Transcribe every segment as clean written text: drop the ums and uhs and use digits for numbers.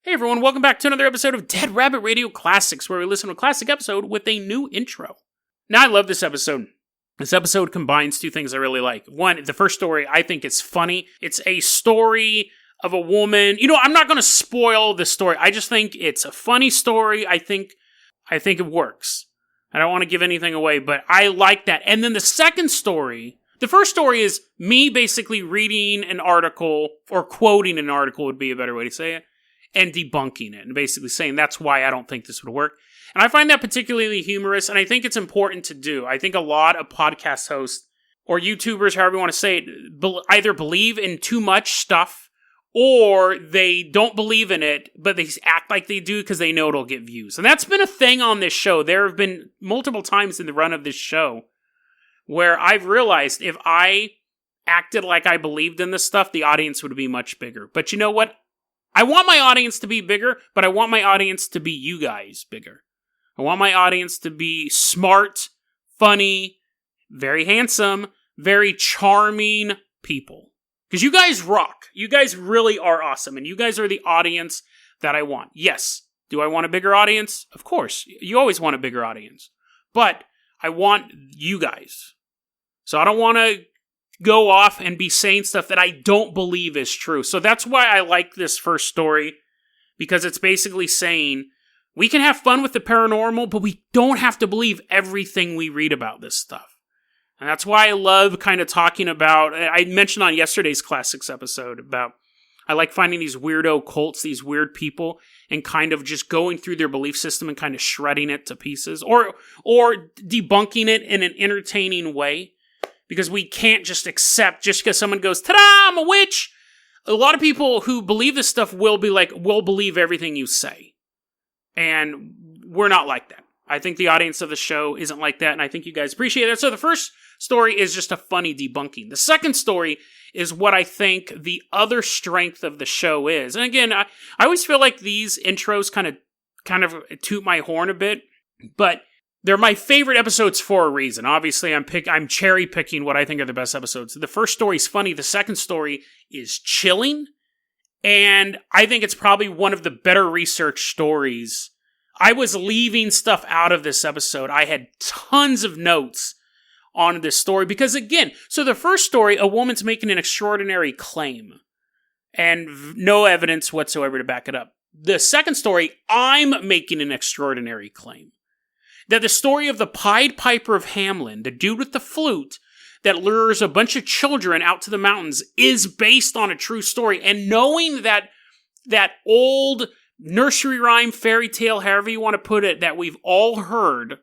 Hey everyone, welcome back to another episode of Dead Rabbit Radio Classics, where we listen to a classic episode with a new intro. Now, I love this episode. This episode combines two things I really like. One, the first story I think is funny. It's a story of a woman. I'm not going to spoil the story. I just think it's a funny story. I think it works. I don't want to give anything away, but I like that. And then the second story, the first story is me basically reading an article, or quoting an article would be a better way to say it, and debunking it, and basically saying that's why I don't think this would work. And I find that particularly humorous, and I think it's important to do. I think a lot of podcast hosts, or YouTubers, however you want to say it, either believe in too much stuff, or they don't believe in it, but they act like they do because they know it'll get views. And that's been a thing on this show. There have been multiple times in the run of this show where I've realized if I acted like I believed in this stuff, the audience would be much bigger. But you know what? I want my audience to be bigger, but I want my audience to be you guys bigger. I want my audience to be smart, funny, very handsome, very charming people. Because you guys rock. You guys really are awesome, and you guys are the audience that I want. Yes, do I want a bigger audience? Of course. You always want a bigger audience. But I want you guys. So I don't want to go off and be saying stuff that I don't believe is true. So that's why I like this first story, because it's basically saying we can have fun with the paranormal, but we don't have to believe everything we read about this stuff. And that's why I love kind of talking about, I mentioned on yesterday's Classics episode about, I like finding these weirdo cults, these weird people, and kind of just going through their belief system and kind of shredding it to pieces, or debunking it in an entertaining way. Because we can't just accept, just because someone goes, ta-da, I'm a witch. A lot of people who believe this stuff will be like, we'll believe everything you say. And we're not like that. I think the audience of the show isn't like that, and I think you guys appreciate it. So the first story is just a funny debunking. The second story is what I think the other strength of the show is. And again, I always feel like these intros kind of toot my horn a bit, but they're my favorite episodes for a reason. Obviously, I'm cherry picking what I think are the best episodes. The first story is funny. The second story is chilling. And I think it's probably one of the better research stories. I was leaving stuff out of this episode. I had tons of notes on this story. Because again, so the first story, a woman's making an extraordinary claim. And no evidence whatsoever to back it up. The second story, I'm making an extraordinary claim. That the story of the Pied Piper of Hamelin, the dude with the flute that lures a bunch of children out to the mountains, is based on a true story. And knowing that old nursery rhyme, fairy tale, however you want to put it, that we've all heard,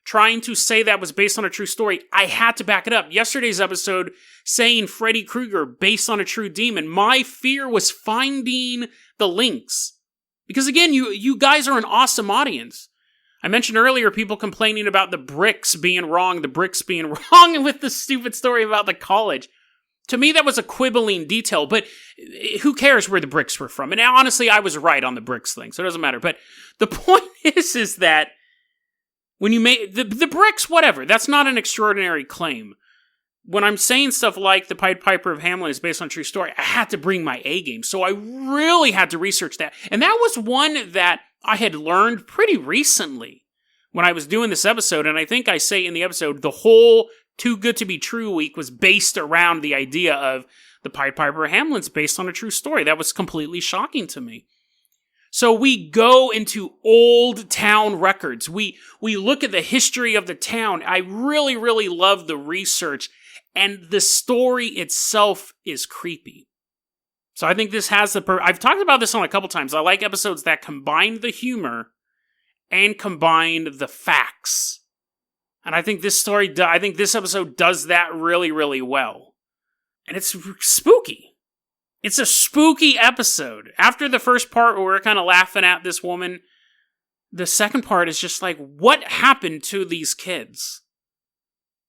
trying to say that was based on a true story, I had to back it up. Yesterday's episode saying Freddy Krueger based on a true demon, my fear was finding the links. Because again, you guys are an awesome audience. I mentioned earlier people complaining about the bricks being wrong with the stupid story about the college. To me, that was a quibbling detail, but who cares where the bricks were from? And honestly, I was right on the bricks thing, so it doesn't matter. But the point is that when you make the bricks, whatever, that's not an extraordinary claim. When I'm saying stuff like the Pied Piper of Hamelin is based on a true story, I had to bring my A game. So I really had to research that. And that was one that I had learned pretty recently when I was doing this episode. And I think I say in the episode, the whole Too Good to Be True week was based around the idea of the Pied Piper of Hamelin's based on a true story. That was completely shocking to me. So we go into old town records. We look at the history of the town. I really, really love the research. And the story itself is creepy. So I think this has I've talked about this on a couple times. I like episodes that combine the humor and combine the facts. And I think this episode does that really, really well. And it's spooky. It's a spooky episode. After the first part where we're kind of laughing at this woman, the second part is just like, what happened to these kids?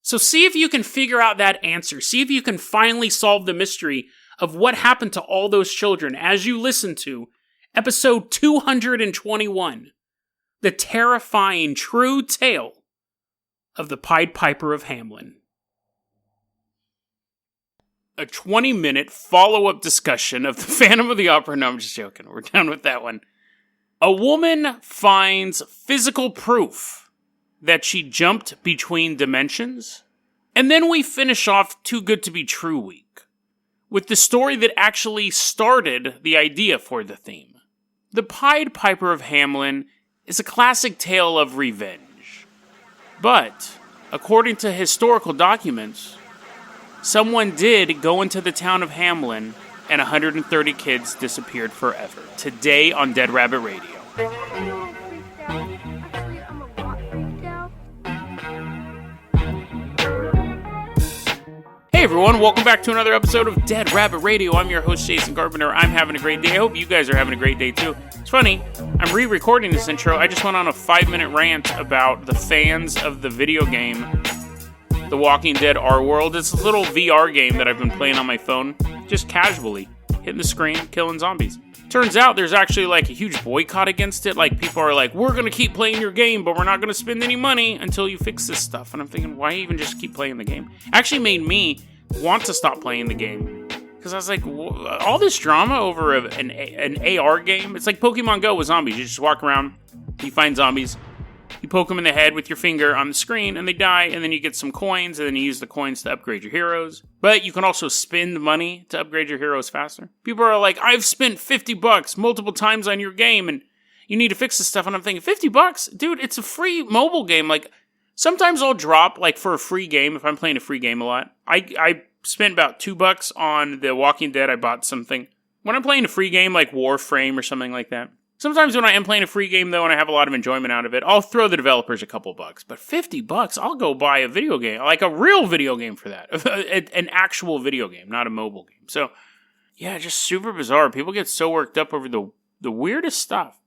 So see if you can figure out that answer. See if you can finally solve the mystery of what happened to all those children as you listen to episode 221, the terrifying true tale of the Pied Piper of Hamelin. a 20-minute follow-up discussion of the Phantom of the Opera. No, I'm just joking. We're done with that one. A woman finds physical proof that she jumped between dimensions. And then we finish off Too Good to Be True Week with the story that actually started the idea for the theme. The Pied Piper of Hamelin is a classic tale of revenge. But, according to historical documents, someone did go into the town of Hamelin and 130 kids disappeared forever. Today on Dead Rabbit Radio. Hey everyone, welcome back to another episode of Dead Rabbit Radio. I'm your host, Jason Carpenter. I'm having a great day. I hope you guys are having a great day too. It's funny, I'm re-recording this intro. I just went on a 5-minute rant about the fans of the video game The Walking Dead Our World. It's a little VR game that I've been playing on my phone, just casually, hitting the screen, killing zombies. Turns out there's actually like a huge boycott against it. Like people are like, we're going to keep playing your game, but we're not going to spend any money until you fix this stuff. And I'm thinking, why even just keep playing the game? Actually made me want to stop playing the game. Because I was like, all this drama over an AR game? It's like Pokemon Go with zombies. You just walk around, you find zombies, you poke them in the head with your finger on the screen, and they die, and then you get some coins, and then you use the coins to upgrade your heroes. But you can also spend money to upgrade your heroes faster. People are like, I've spent $50 multiple times on your game, and you need to fix this stuff. And I'm thinking, $50? Dude, it's a free mobile game. Like, sometimes I'll drop, like, for a free game, if I'm playing a free game a lot. I spent about $2 on The Walking Dead. I bought something. When I'm playing a free game, like Warframe or something like that. Sometimes when I am playing a free game, though, and I have a lot of enjoyment out of it, I'll throw the developers a couple bucks. But $50, I'll go buy a video game, like a real video game for that. An actual video game, not a mobile game. So, yeah, just super bizarre. People get so worked up over the weirdest stuff.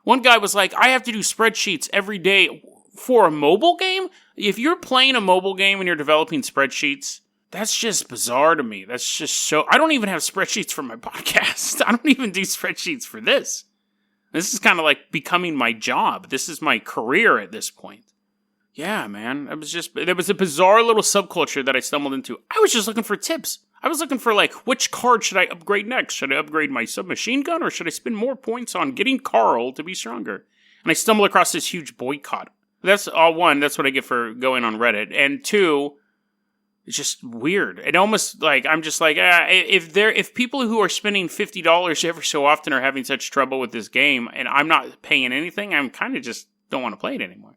One guy was like, I have to do spreadsheets every day for a mobile game? If you're playing a mobile game and you're developing spreadsheets, that's just bizarre to me. That's just so... I don't even have spreadsheets for my podcast. I don't even do spreadsheets for this. This is kind of like becoming my job. This is my career at this point. Yeah, man. There was a bizarre little subculture that I stumbled into. I was just looking for tips. I was looking for, like, which card should I upgrade next? Should I upgrade my submachine gun, or should I spend more points on getting Carl to be stronger? And I stumbled across this huge boycott. That's all. One, that's what I get for going on Reddit. And two, it's just weird. It almost, like, I'm just like, if people who are spending $50 every so often are having such trouble with this game, and I'm not paying anything, I'm kind of just don't want to play it anymore.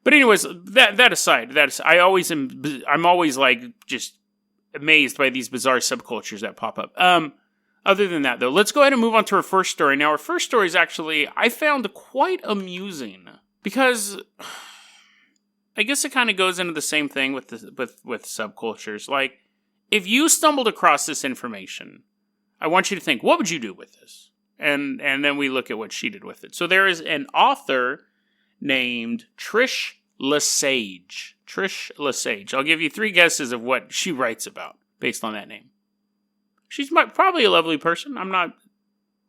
But anyways, that aside, I'm always like just amazed by these bizarre subcultures that pop up. Other than that, though, let's go ahead and move on to our first story. Now, our first story is actually, I found quite amusing because I guess it kind of goes into the same thing with subcultures. Like, if you stumbled across this information, I want you to think, what would you do with this? And then we look at what she did with it. So there is an author named Trish Lesage. Trish Lesage. I'll give you 3 guesses of what she writes about based on that name. She's probably a lovely person. I'm not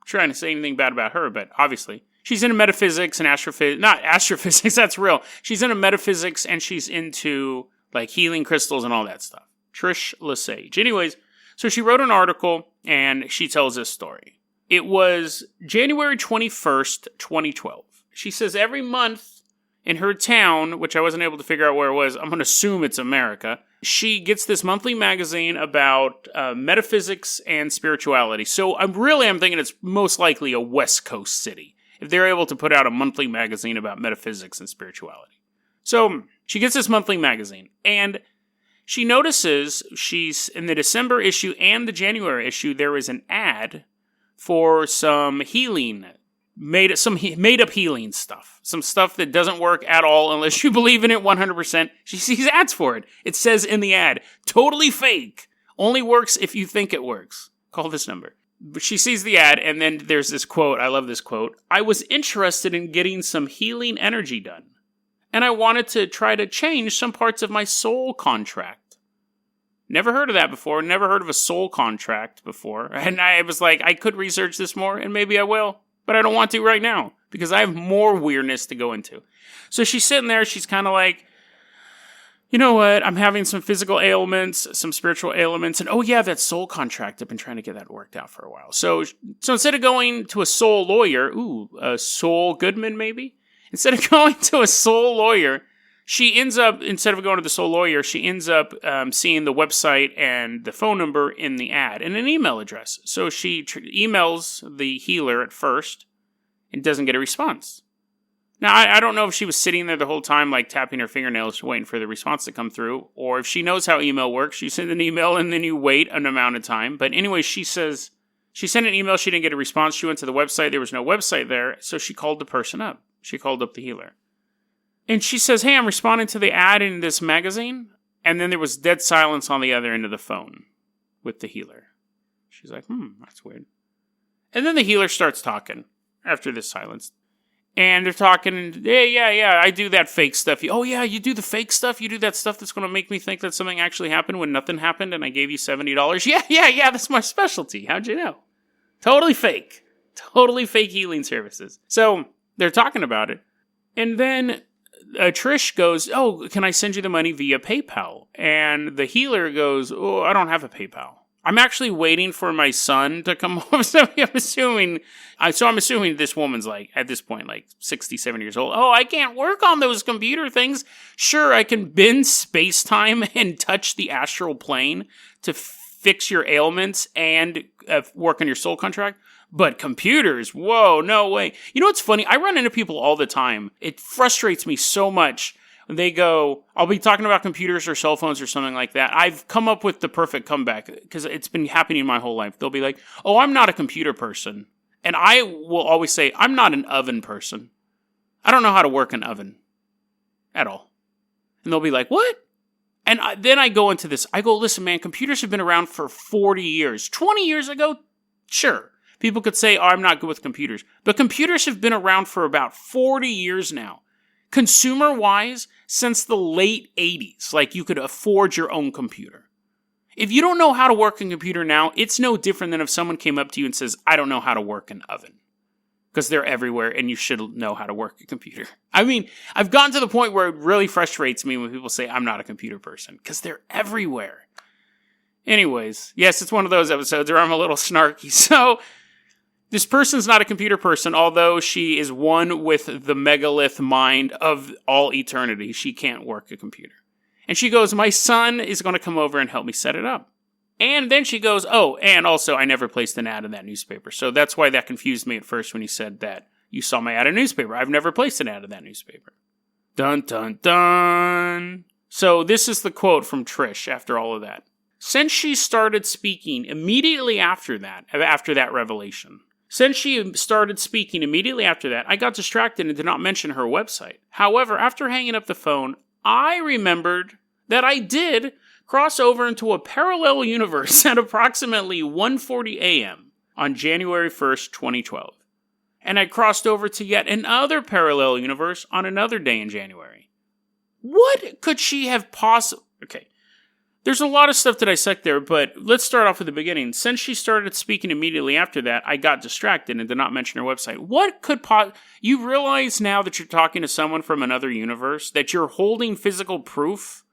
trying to say anything bad about her, but obviously she's into metaphysics and astrophysics. Not astrophysics, that's real. She's into metaphysics and she's into, like, healing crystals and all that stuff. Trish Lesage. Anyways, so she wrote an article and she tells this story. It was January 21st, 2012. She says every month in her town, which I wasn't able to figure out where it was, I'm going to assume it's America, she gets this monthly magazine about metaphysics and spirituality. So I'm thinking it's most likely a West Coast city, if they're able to put out a monthly magazine about metaphysics and spirituality. So she gets this monthly magazine, and she notices she's in the December issue and the January issue, there is an ad for some healing, made-up healing stuff. Some stuff that doesn't work at all unless you believe in it 100%. She sees ads for it. It says in the ad, totally fake. Only works if you think it works. Call this number. But she sees the ad, and then there's this quote. I love this quote. I was interested in getting some healing energy done, and I wanted to try to change some parts of my soul contract. Never heard of that before. Never heard of a soul contract before. And I was like, I could research this more, and maybe I will. But I don't want to right now, because I have more weirdness to go into. So she's sitting there, she's kind of like, you know what, I'm having some physical ailments, some spiritual ailments, and oh yeah, that soul contract, I've been trying to get that worked out for a while. So instead of going to a soul lawyer, a Soul Goodman maybe? Instead of going to a soul lawyer, she ends up, instead of going to the soul lawyer, she ends up seeing the website and the phone number in the ad and an email address. So she emails the healer at first and doesn't get a response. Now, I don't know if she was sitting there the whole time, like tapping her fingernails, waiting for the response to come through, or if she knows how email works. She sends an email and then you wait an amount of time. But anyway, she says she sent an email, she didn't get a response. She went to the website, there was no website there, so she called the person up. She called up the healer. And she says, hey, I'm responding to the ad in this magazine. And then there was dead silence on the other end of the phone with the healer. She's like, that's weird. And then the healer starts talking after this silence. And they're talking, and yeah, I do that fake stuff. Oh, yeah, you do the fake stuff? You do that stuff that's going to make me think that something actually happened when nothing happened and I gave you $70? Yeah, that's my specialty. How'd you know? Totally fake. Totally fake healing services. So they're talking about it. And then Trish goes, oh, can I send you the money via PayPal? And the healer goes, oh, I don't have a PayPal. I'm actually waiting for my son to come home. So I'm assuming this woman's like, at this point, like 67 years old. Oh, I can't work on those computer things. Sure, I can bend space-time and touch the astral plane to fix your ailments and work on your soul contract. But computers, whoa, no way. You know what's funny? I run into people all the time. It frustrates me so much. They go, I'll be talking about computers or cell phones or something like that. I've come up with the perfect comeback because it's been happening my whole life. They'll be like, oh, I'm not a computer person. And I will always say, I'm not an oven person. I don't know how to work an oven at all. And they'll be like, what? And then I go into this. I go, listen, man, computers have been around for 40 years. 20 years ago, sure. People could say, oh, I'm not good with computers. But computers have been around for about 40 years now. Consumer-wise, since the late 80s. Like, you could afford your own computer. If you don't know how to work a computer now, it's no different than if someone came up to you and says, I don't know how to work an oven. Because they're everywhere, and you should know how to work a computer. I mean, I've gotten to the point where it really frustrates me when people say, I'm not a computer person. Because they're everywhere. Anyways, yes, it's one of those episodes where I'm a little snarky. So this person's not a computer person, although she is one with the megalith mind of all eternity. She can't work a computer. And she goes, my son is going to come over and help me set it up. And then she goes, oh, and also I never placed an ad in that newspaper. So that's why that confused me at first when you said that you saw my ad in a newspaper. I've never placed an ad in that newspaper. Dun, dun, dun. So this is the quote from Trish after all of that. Since she started speaking immediately after that revelation, I got distracted and did not mention her website. However, after hanging up the phone, I remembered that I did cross over into a parallel universe at approximately 1:40 a.m. on January 1st, 2012. And I crossed over to yet another parallel universe on another day in January. What could she have possibly... Okay, there's a lot of stuff to dissect there, but let's start off with the beginning. Since she started speaking immediately after that, I got distracted and did not mention her website. What could you realize now that you're talking to someone from another universe, that you're holding physical proof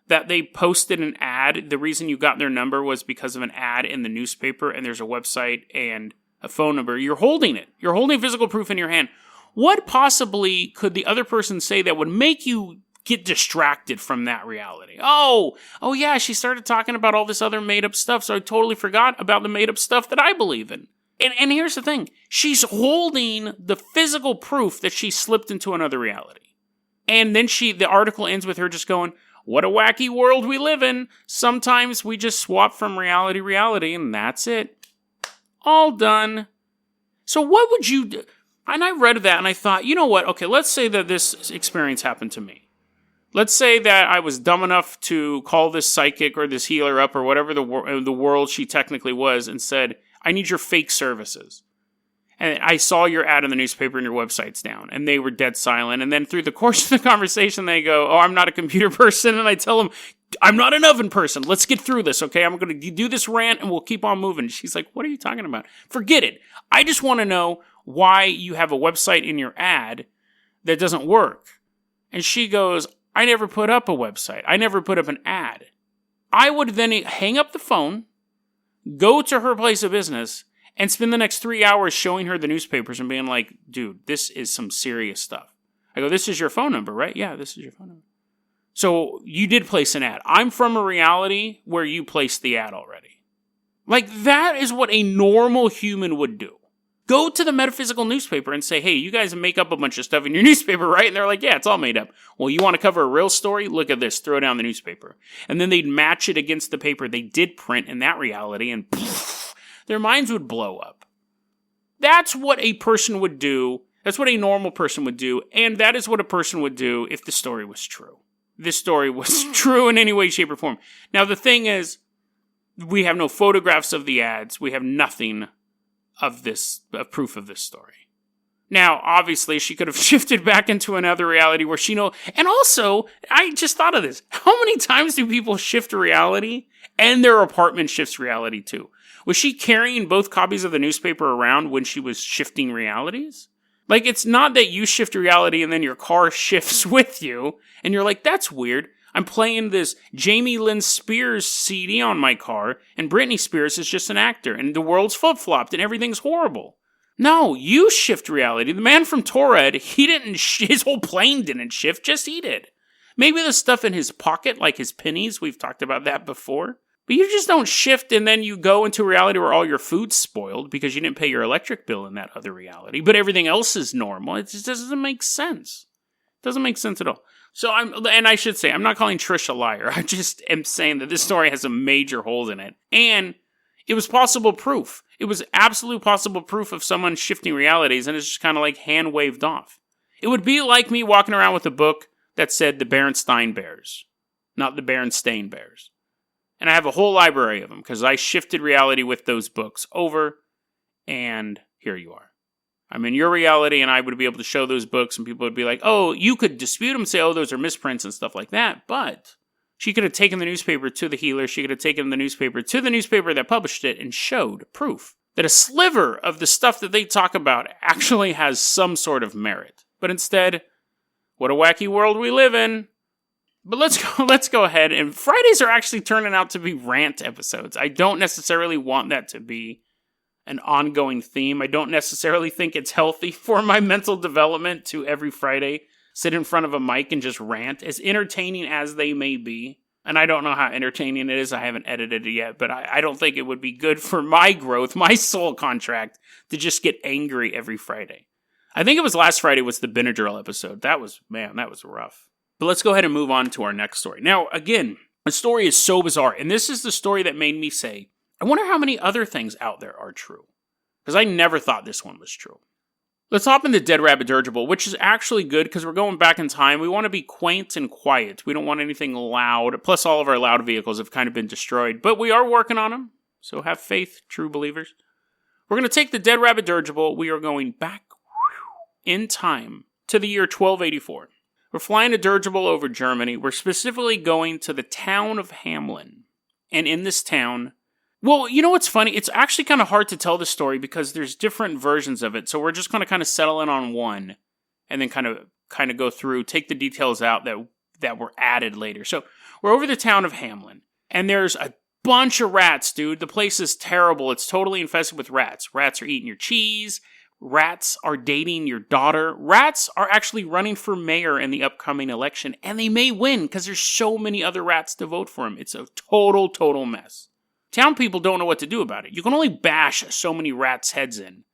that they posted an ad? The reason you got their number was because of an ad in the newspaper, and there's a website and a phone number. You're holding it. You're holding physical proof in your hand. What possibly could the other person say that would make you get distracted from that reality? Oh yeah, she started talking about all this other made-up stuff, so I totally forgot about the made-up stuff that I believe in. And here's the thing. She's holding the physical proof that she slipped into another reality. And then the article ends with her just going, what a wacky world we live in. Sometimes we just swap from reality to reality, and that's it. All done. So what would you do? And I read that, and I thought, you know what? Okay, let's say that this experience happened to me. Let's say that I was dumb enough to call this psychic or this healer up or whatever the world she technically was and said, I need your fake services. And I saw your ad in the newspaper and your website's down. And they were dead silent. And then through the course of the conversation, they go, oh, I'm not a computer person. And I tell them, I'm not an oven person. Let's get through this, okay? I'm going to do this rant and we'll keep on moving. She's like, what are you talking about? Forget it. I just want to know why you have a website in your ad that doesn't work. And she goes, I never put up a website. I never put up an ad. I would then hang up the phone, go to her place of business, and spend the next 3 hours showing her the newspapers and being like, dude, this is some serious stuff. I go, this is your phone number, right? Yeah, this is your phone number. So you did place an ad. I'm from a reality where you placed the ad already. Like, that is what a normal human would do. Go to the metaphysical newspaper and say, hey, you guys make up a bunch of stuff in your newspaper, right? And they're like, yeah, it's all made up. Well, you want to cover a real story? Look at this. Throw down the newspaper. And then they'd match it against the paper they did print in that reality, and poof, their minds would blow up. That's what a person would do. That's what a normal person would do. And that is what a person would do if the story was true. This story was true in any way, shape, or form. Now, the thing is, we have no photographs of the ads. We have nothing of proof of this story. Now, obviously, she could have shifted back into another reality where she and also, I just thought of this. How many times do people shift reality and their apartment shifts reality too? Was she carrying both copies of the newspaper around when she was shifting realities? Like, it's not that you shift reality and then your car shifts with you, and you're like, that's weird. I'm playing this Jamie Lynn Spears CD on my car, and Britney Spears is just an actor, and the world's flip-flopped, and everything's horrible. No, you shift reality. The man from Torred, his whole plane didn't shift, just he did. Maybe the stuff in his pocket, like his pennies, we've talked about that before. But you just don't shift and then you go into a reality where all your food's spoiled because you didn't pay your electric bill in that other reality, but everything else is normal. It just doesn't make sense. It doesn't make sense at all. So I should say, I'm not calling Trish a liar. I just am saying that this story has some major holes in it. And it was possible proof. It was absolute possible proof of someone shifting realities, and it's just kind of like hand waved off. It would be like me walking around with a book that said the Berenstain Bears, not the Berenstain Bears. And I have a whole library of them because I shifted reality with those books over, and here you are. I'm in your reality, and I would be able to show those books, and people would be like, oh, you could dispute them, say, oh, those are misprints and stuff like that, but she could have taken the newspaper to the healer, she could have taken the newspaper to the newspaper that published it, and showed proof that a sliver of the stuff that they talk about actually has some sort of merit. But instead, what a wacky world we live in. But let's go ahead, and Fridays are actually turning out to be rant episodes. I don't necessarily want that to be an ongoing theme. I don't necessarily think it's healthy for my mental development to every Friday sit in front of a mic and just rant, as entertaining as they may be. And I don't know how entertaining it is. I haven't edited it yet, but I don't think it would be good for my growth, my soul contract, to just get angry every Friday. I think it was last Friday was the Benadryl episode. That was rough. But let's go ahead and move on to our next story. Now, again, the story is so bizarre, and this is the story that made me say, I wonder how many other things out there are true. Because I never thought this one was true. Let's hop into Dead Rabbit Dirigible, which is actually good because we're going back in time. We want to be quaint and quiet. We don't want anything loud. Plus, all of our loud vehicles have kind of been destroyed. But we are working on them. So have faith, true believers. We're going to take the Dead Rabbit Dirigible. We are going back in time to the year 1284. We're flying a dirigible over Germany. We're specifically going to the town of Hamelin. And in this town, well, you know what's funny? It's actually kind of hard to tell the story because there's different versions of it. So we're just going to kind of settle in on one and then kind of go through, take the details out that were added later. So we're over the town of Hamelin, and there's a bunch of rats, dude. The place is terrible. It's totally infested with rats. Rats are eating your cheese. Rats are dating your daughter. Rats are actually running for mayor in the upcoming election, and they may win because there's so many other rats to vote for him. It's a total mess. Town people don't know what to do about it. You can only bash so many rats' heads in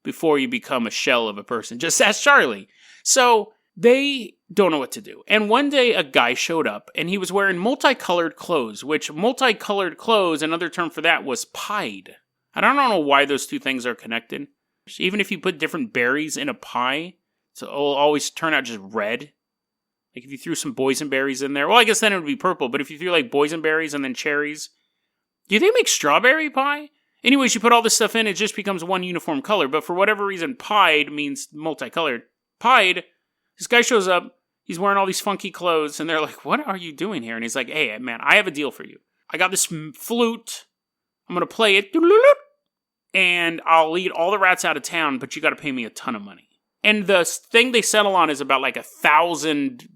before you become a shell of a person. Just ask Charlie. So they don't know what to do. And one day a guy showed up, and he was wearing multicolored clothes, which multicolored clothes, another term for that was pied. I don't know why those two things are connected. Even if you put different berries in a pie, so it'll always turn out just red. Like if you threw some boysenberries in there, well, I guess then it would be purple. But if you threw like boysenberries and then cherries, do they make strawberry pie? Anyways, you put all this stuff in, it just becomes one uniform color. But for whatever reason, pied means multicolored. Pied, this guy shows up, he's wearing all these funky clothes, and they're like, what are you doing here? And he's like, hey, man, I have a deal for you. I got this flute, I'm going to play it, and I'll lead all the rats out of town, but you got to pay me a ton of money. And the thing they settle on is about like 1,000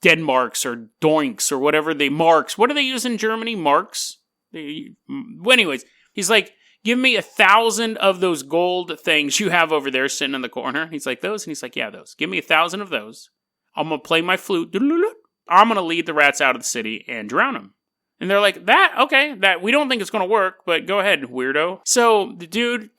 Denmarks or Doinks or whatever Marks. What do they use in Germany? Marks? Anyways, he's like, give me 1,000 of those gold things you have over there sitting in the corner. He's like, those? And he's like, yeah, those. Give me 1,000 of those. I'm going to play my flute. I'm going to lead the rats out of the city and drown them. And they're like, okay, we don't think it's going to work, but go ahead, weirdo. So the dude,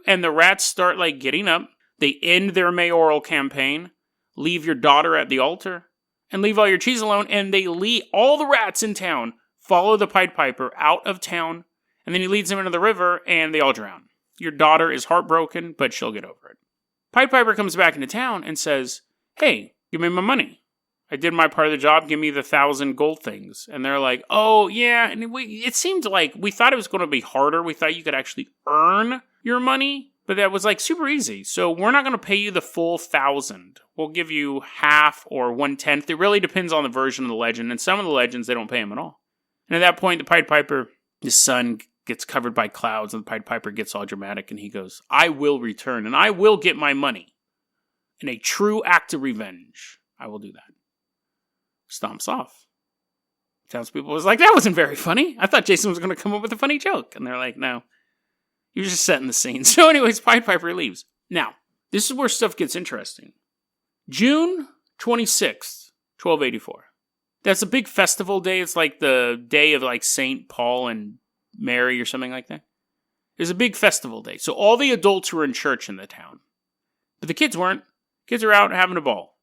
and the rats start like getting up. They end their mayoral campaign, leave your daughter at the altar, and leave all your cheese alone. And they lead all the rats in town, follow the Pied Piper out of town, and then he leads them into the river, and they all drown. Your daughter is heartbroken, but she'll get over it. Pied Piper comes back into town and says, hey, give me my money. I did my part of the job. Give me the 1,000 gold things. And they're like, oh, yeah. And it seemed like we thought it was going to be harder. We thought you could actually earn your money, but that was like super easy. So we're not going to pay you the full 1,000. We'll give you half or 1/10. It really depends on the version of the legend. And some of the legends, they don't pay him at all. And at that point, the Pied Piper, his son gets covered by clouds, and the Pied Piper gets all dramatic, and he goes, I will return, and I will get my money. In a true act of revenge, I will do that. Stomps off. Townspeople was like, that wasn't very funny. I thought Jason was going to come up with a funny joke. And they're like, no. He was just setting the scene. So anyways, Pied Piper leaves. Now, this is where stuff gets interesting. June 26th, 1284. That's a big festival day. It's like the day of like St. Paul and Mary or something like that. There's a big festival day. So all the adults were in church in the town. But the kids weren't. Kids are out having a ball.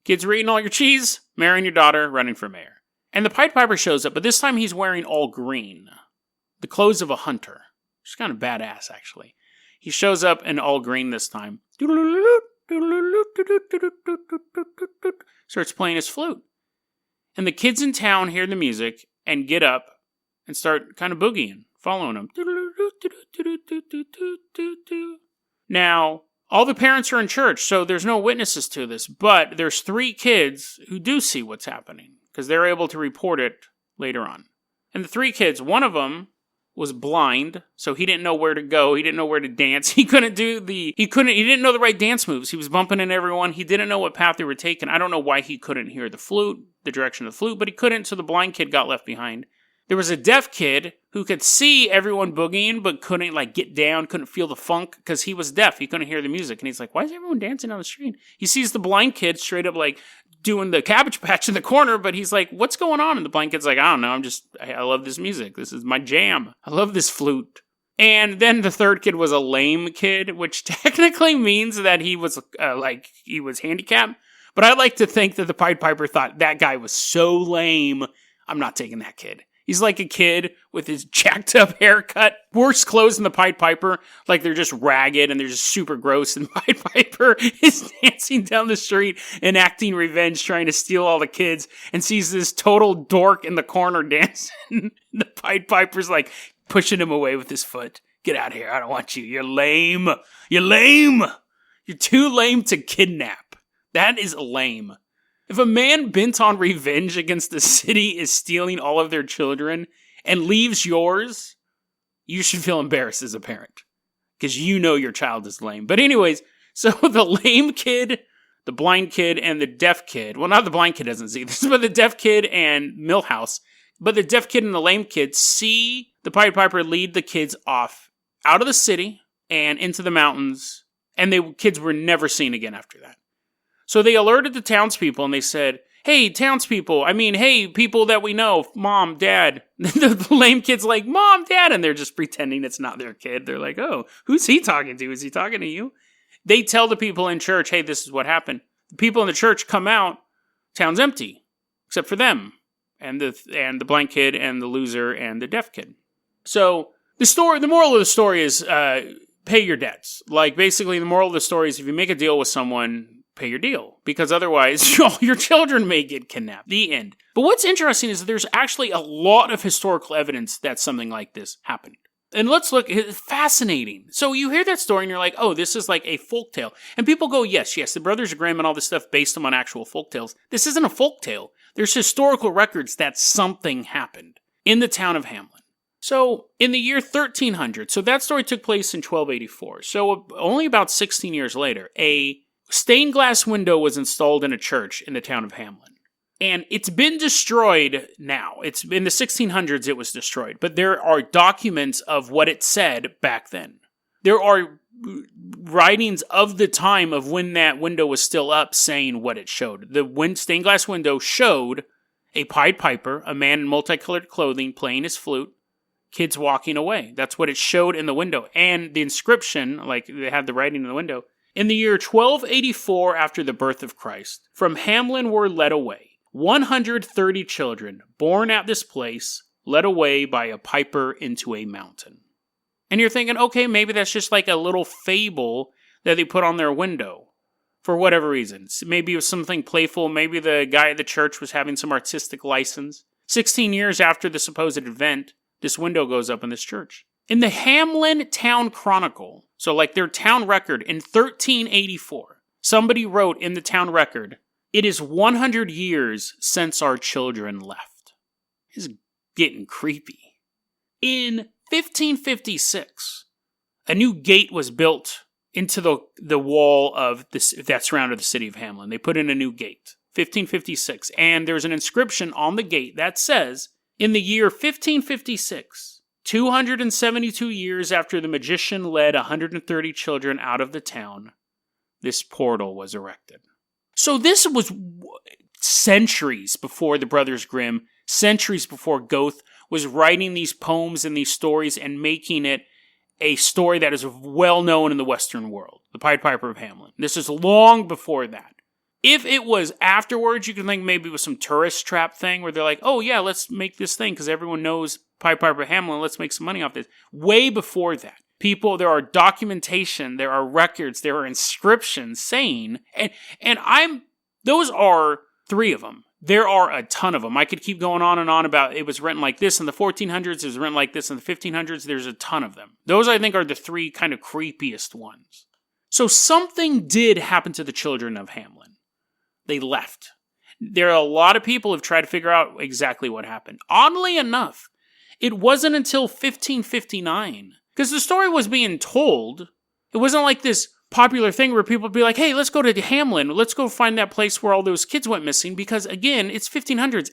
Kids are eating all your cheese, marrying your daughter, running for mayor. And the Pied Piper shows up, but this time he's wearing all green. The clothes of a hunter. Which is kind of badass, actually. He shows up in all green this time. Starts playing his flute. And the kids in town hear the music and get up and start kind of boogieing, following him. Now, all the parents are in church, so there's no witnesses to this, but there's 3 kids who do see what's happening, because they're able to report it later on. And the 3 kids, one of them was blind, so he didn't know where to go, he didn't know where to dance, he didn't know the right dance moves, he was bumping into everyone, he didn't know what path they were taking. I don't know why he couldn't hear the flute, the direction of the flute, but he couldn't, so the blind kid got left behind. There was a deaf kid who could see everyone boogieing, but couldn't like get down, couldn't feel the funk, because he was deaf. He couldn't hear the music. And he's like, why is everyone dancing down the street? He sees the blind kid straight up like doing the Cabbage Patch in the corner, but he's like, what's going on? And the blind kid's like, I don't know, I love this music. This is my jam. I love this flute. And then the third kid was a lame kid, which technically means that he was he was handicapped. But I like to think that the Pied Piper thought that guy was so lame, I'm not taking that kid. He's like a kid with his jacked up haircut, worse clothes than the Pied Piper, like they're just ragged and they're just super gross. And the Pied Piper is dancing down the street, enacting revenge, trying to steal all the kids, and sees this total dork in the corner dancing. The Pied Piper's like pushing him away with his foot. Get out of here. I don't want you. You're lame. You're lame. You're too lame to kidnap. That is lame. If a man bent on revenge against the city is stealing all of their children and leaves yours, you should feel embarrassed as a parent. Because you know your child is lame. But anyways, so the lame kid, the blind kid, and the deaf kid, well, not the blind kid doesn't see this, but the deaf kid and Millhouse, but the deaf kid and the lame kid see the Pied Piper lead the kids off out of the city and into the mountains, and the kids were never seen again after that. So they alerted the townspeople, and they said, hey, townspeople, hey, people that we know, mom, dad. The lame kid's like, mom, dad, and they're just pretending it's not their kid. They're like, oh, who's he talking to? Is he talking to you? They tell the people in church, hey, this is what happened. The people in the church come out, town's empty, except for them, and the blind kid, and the loser, and the deaf kid. So the moral of the story is pay your debts. Like, basically, the moral of the story is if you make a deal with someone, pay your deal, because otherwise all your children may get kidnapped. The end. But what's interesting is that there's actually a lot of historical evidence that something like this happened. And let's look, it's fascinating. So you hear that story and you're like, oh, this is like a folktale. And people go, yes, the Brothers Grimm and all this stuff based them on actual folktales. This isn't a folktale. There's historical records that something happened in the town of Hamelin. So in the year 1300, so that story took place in 1284. So only about 16 years later, a stained glass window was installed in a church in the town of Hamelin. And it's been destroyed now. It's in the 1600s it was destroyed. But there are documents of what it said back then. There are writings of the time of when that window was still up saying what it showed. The stained glass window showed a Pied Piper, a man in multicolored clothing playing his flute, kids walking away. That's what it showed in the window. And the inscription, like they had the writing in the window, in the year 1284 after the birth of Christ, from Hamelin were led away 130 children born at this place, led away by a piper into a mountain. And you're thinking, okay, maybe that's just like a little fable that they put on their window for whatever reason. Maybe it was something playful. Maybe the guy at the church was having some artistic license. 16 years after the supposed event, this window goes up in this church. In the Hamelin Town Chronicle, so like their town record in 1384, somebody wrote in the town record, "It is 100 years since our children left." It's getting creepy. In 1556, a new gate was built into the wall of this that surrounded the city of Hamelin. They put in a new gate, 1556, and there's an inscription on the gate that says, "In the year 1556, 272 years after the magician led 130 children out of the town, this portal was erected." So this was centuries before the Brothers Grimm, centuries before Goethe was writing these poems and these stories and making it a story that is well known in the Western world, the Pied Piper of Hamelin. This is long before that. If it was afterwards, you can think maybe it was some tourist trap thing where they're like, oh yeah, let's make this thing because everyone knows Pied Piper of Hamelin, let's make some money off this. Way before that. People, there are documentation, there are records, there are inscriptions saying, those are 3 of them. There are a ton of them. I could keep going on and on about it was written like this in the 1400s, it was written like this in the 1500s. There's a ton of them. Those, I think, are the 3 kind of creepiest ones. So something did happen to the children of Hamelin. They left. There are a lot of people who have tried to figure out exactly what happened. Oddly enough, it wasn't until 1559, because the story was being told. It wasn't like this popular thing where people would be like, hey, let's go to Hamelin. Let's go find that place where all those kids went missing. Because, again, it's 1500s.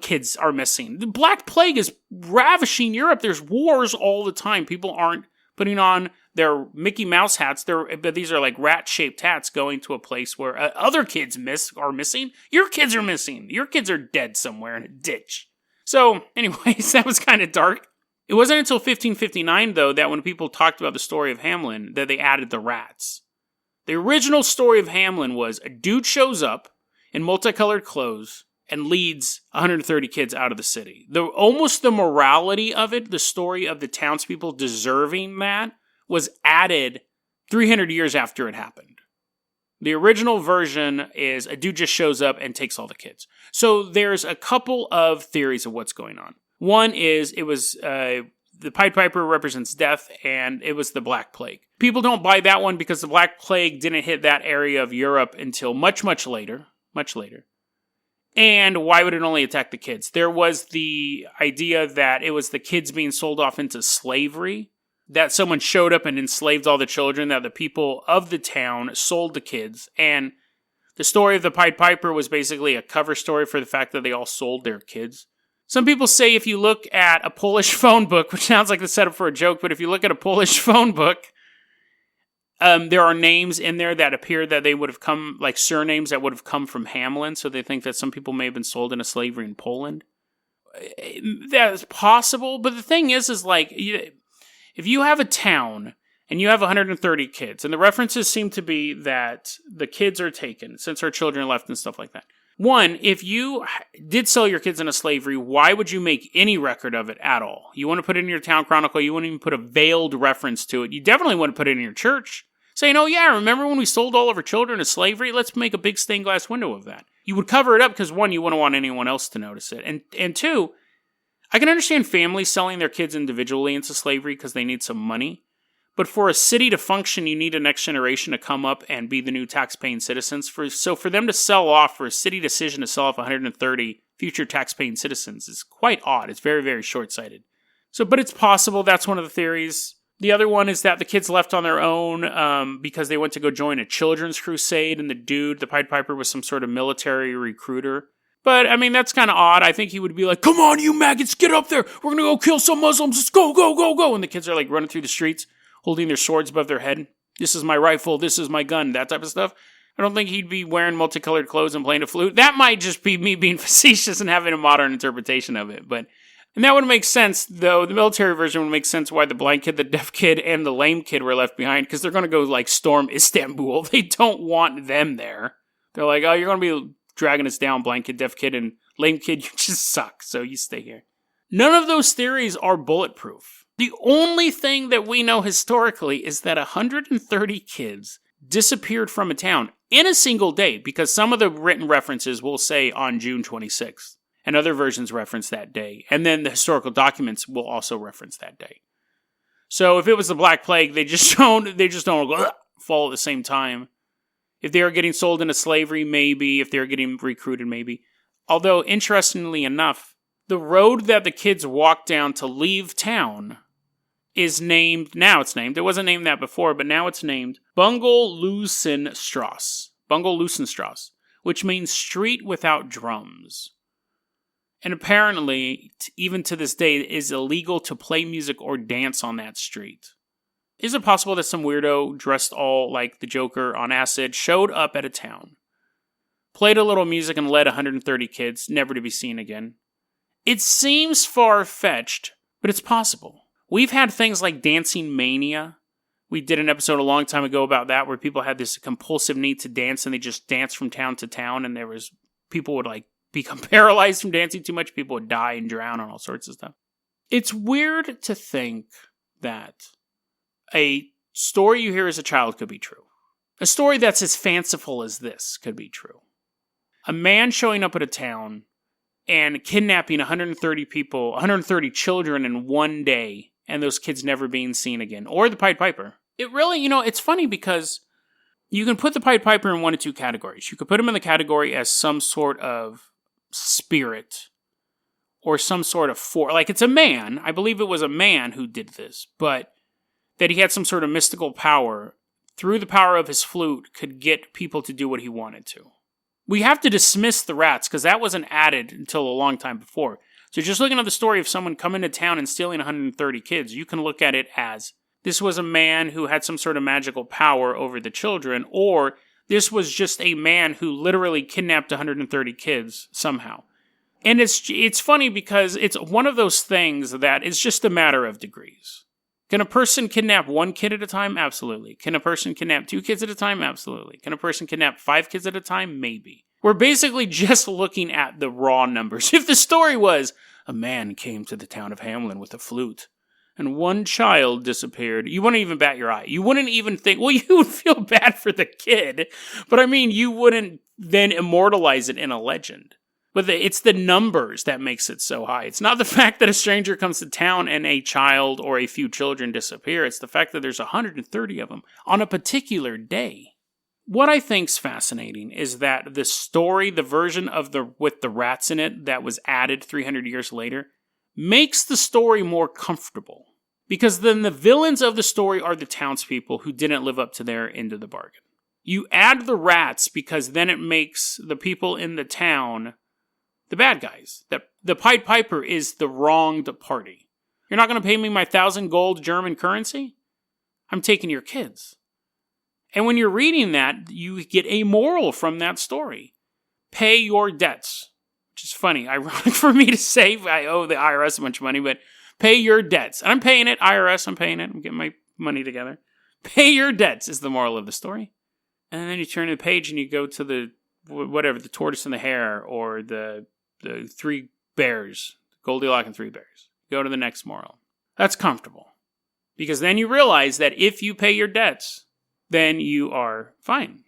Kids are missing. The Black Plague is ravishing Europe. There's wars all the time. People aren't putting on their Mickey Mouse hats. But these are like rat-shaped hats going to a place where other kids are missing. Your kids are missing. Your kids are dead somewhere in a ditch. So, anyways, that was kind of dark. It wasn't until 1559, though, that when people talked about the story of Hamelin, that they added the rats. The original story of Hamelin was a dude shows up in multicolored clothes and leads 130 kids out of the city. Almost the morality of it, the story of the townspeople deserving that, was added 300 years after it happened. The original version is a dude just shows up and takes all the kids. So there's a couple of theories of what's going on. One is it was the Pied Piper represents death, and it was the Black Plague. People don't buy that one because the Black Plague didn't hit that area of Europe until much, much later. Much later. And why would it only attack the kids? There was the idea that it was the kids being sold off into slavery, that someone showed up and enslaved all the children, that the people of the town sold the kids, and the story of the Pied Piper was basically a cover story for the fact that they all sold their kids. Some people say if you look at a Polish phone book, which sounds like the setup for a joke, but if you look at a Polish phone book, there are names in there that appear that they would have come, like surnames that would have come from Hamelin, so they think that some people may have been sold into slavery in Poland. That is possible, but the thing is like, if you have a town and you have 130 kids, and the references seem to be that the kids are taken since our children left and stuff like that. One, if you did sell your kids into slavery, why would you make any record of it at all? You want to put it in your town chronicle, you wouldn't even put a veiled reference to it. You definitely wouldn't put it in your church. Saying, oh yeah, remember when we sold all of our children to slavery? Let's make a big stained glass window of that. You would cover it up because, one, you wouldn't want anyone else to notice it. And two, I can understand families selling their kids individually into slavery because they need some money. But for a city to function, you need a next generation to come up and be the new tax-paying citizens. So for them to sell off, for a city decision to sell off 130 future tax-paying citizens is quite odd. It's very, very short-sighted. But it's possible. That's one of the theories. The other one is that the kids left on their own because they went to go join a children's crusade, and the Pied Piper, was some sort of military recruiter. But, I mean, that's kind of odd. I think he would be like, come on, you maggots, get up there. We're going to go kill some Muslims. Let's go, go, go, go. And the kids are like running through the streets, holding their swords above their head. This is my rifle. This is my gun. That type of stuff. I don't think he'd be wearing multicolored clothes and playing a flute. That might just be me being facetious and having a modern interpretation of it. And that would make sense, though. The military version would make sense why the blind kid, the deaf kid, and the lame kid were left behind, because they're going to go, like, storm Istanbul. They don't want them there. They're like, oh, you're going to be dragging us down, blind kid, deaf kid, and lame kid. You just suck, so you stay here. None of those theories are bulletproof. The only thing that we know historically is that 130 kids disappeared from a town in a single day, because some of the written references will say on June 26th. And other versions reference that day. And then the historical documents will also reference that day. So if it was the Black Plague, they just don't fall at the same time. If they are getting sold into slavery, maybe. If they're getting recruited, maybe. Although, interestingly enough, the road that the kids walked down to leave town is named, now it's named, it wasn't named that before, but now it's named Bungelusenstrasse, which means street without drums. And apparently, even to this day, it is illegal to play music or dance on that street. Is it possible that some weirdo dressed all like the Joker on acid showed up at a town, played a little music, and led 130 kids, never to be seen again? It seems far-fetched, but it's possible. We've had things like dancing mania. We did an episode a long time ago about that, where people had this compulsive need to dance, and they just danced from town to town, and people would become paralyzed from dancing too much. People would die and drown and all sorts of stuff. It's weird to think that a story you hear as a child could be true. A story that's as fanciful as this could be true. A man showing up at a town and kidnapping 130 people, 130 children in one day, and those kids never being seen again. Or the Pied Piper. It really, it's funny because you can put the Pied Piper in one of two categories. You could put him in the category as some sort of spirit or some sort of like it's a man. I believe it was a man who did this, but that he had some sort of mystical power through the power of his flute could get people to do what he wanted to. We have to dismiss the rats because that wasn't added until a long time before. So just looking at the story of someone coming to town and stealing 130 kids, you can look at it as this was a man who had some sort of magical power over the children, or this was just a man who literally kidnapped 130 kids somehow. And it's funny because it's one of those things that is just a matter of degrees. Can a person kidnap one kid at a time? Absolutely. Can a person kidnap 2 kids at a time? Absolutely. Can a person kidnap 5 kids at a time? Maybe. We're basically just looking at the raw numbers. If the story was, a man came to the town of Hamelin with a flute, and one child disappeared, you wouldn't even bat your eye. You wouldn't even think, well, you would feel bad for the kid, but I mean, you wouldn't then immortalize it in a legend. But it's the numbers that makes it so high. It's not the fact that a stranger comes to town and a child or a few children disappear. It's the fact that there's 130 of them on a particular day. What I think's fascinating is that the story, the version of with the rats in it that was added 300 years later, makes the story more comfortable. Because then the villains of the story are the townspeople who didn't live up to their end of the bargain. You add the rats because then it makes the people in the town the bad guys. The Pied Piper is the wronged party. You're not going to pay me my 1,000 gold German currency? I'm taking your kids. And when you're reading that, you get a moral from that story. Pay your debts. Which is funny. Ironic for me to say I owe the IRS a bunch of money, but pay your debts. And I'm paying it. IRS, I'm paying it. I'm getting my money together. Pay your debts is the moral of the story. And then you turn the page and you go to the tortoise and the hare, or the 3 bears, Goldilocks and 3 bears. Go to the next moral. That's comfortable. Because then you realize that if you pay your debts, then you are fine.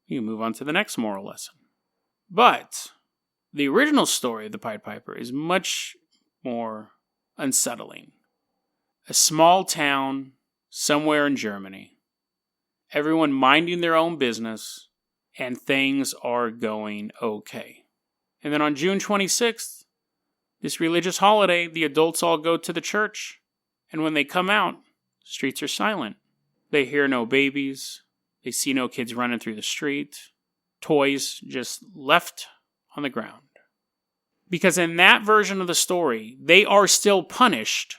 You move on to the next moral lesson. But the original story of the Pied Piper is much more unsettling. A small town somewhere in Germany. Everyone minding their own business, and things are going okay. And then on June 26th, this religious holiday, the adults all go to the church. And when they come out, Streets are silent. They hear no babies. They see no kids running through the street. Toys just left on the ground. Because in that version of the story, they are still punished,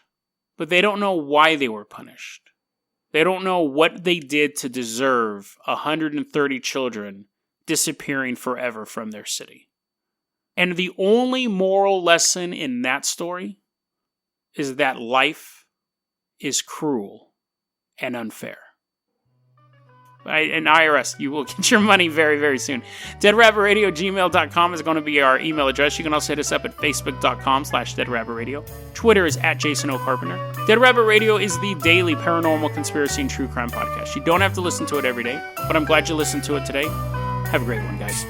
but they don't know why they were punished. They don't know what they did to deserve 130 children disappearing forever from their city. And the only moral lesson in that story is that life is cruel and unfair. And IRS, you will get your money very, very soon. DeadRabbitRadio@gmail.com is going to be our email address. You can also hit us up at Facebook.com/DeadRabbitRadio. Twitter is @JasonOCarpenter. Dead Rabbit Radio is the daily paranormal, conspiracy, and true crime podcast. You don't have to listen to it every day, but I'm glad you listened to it today. Have a great one, guys.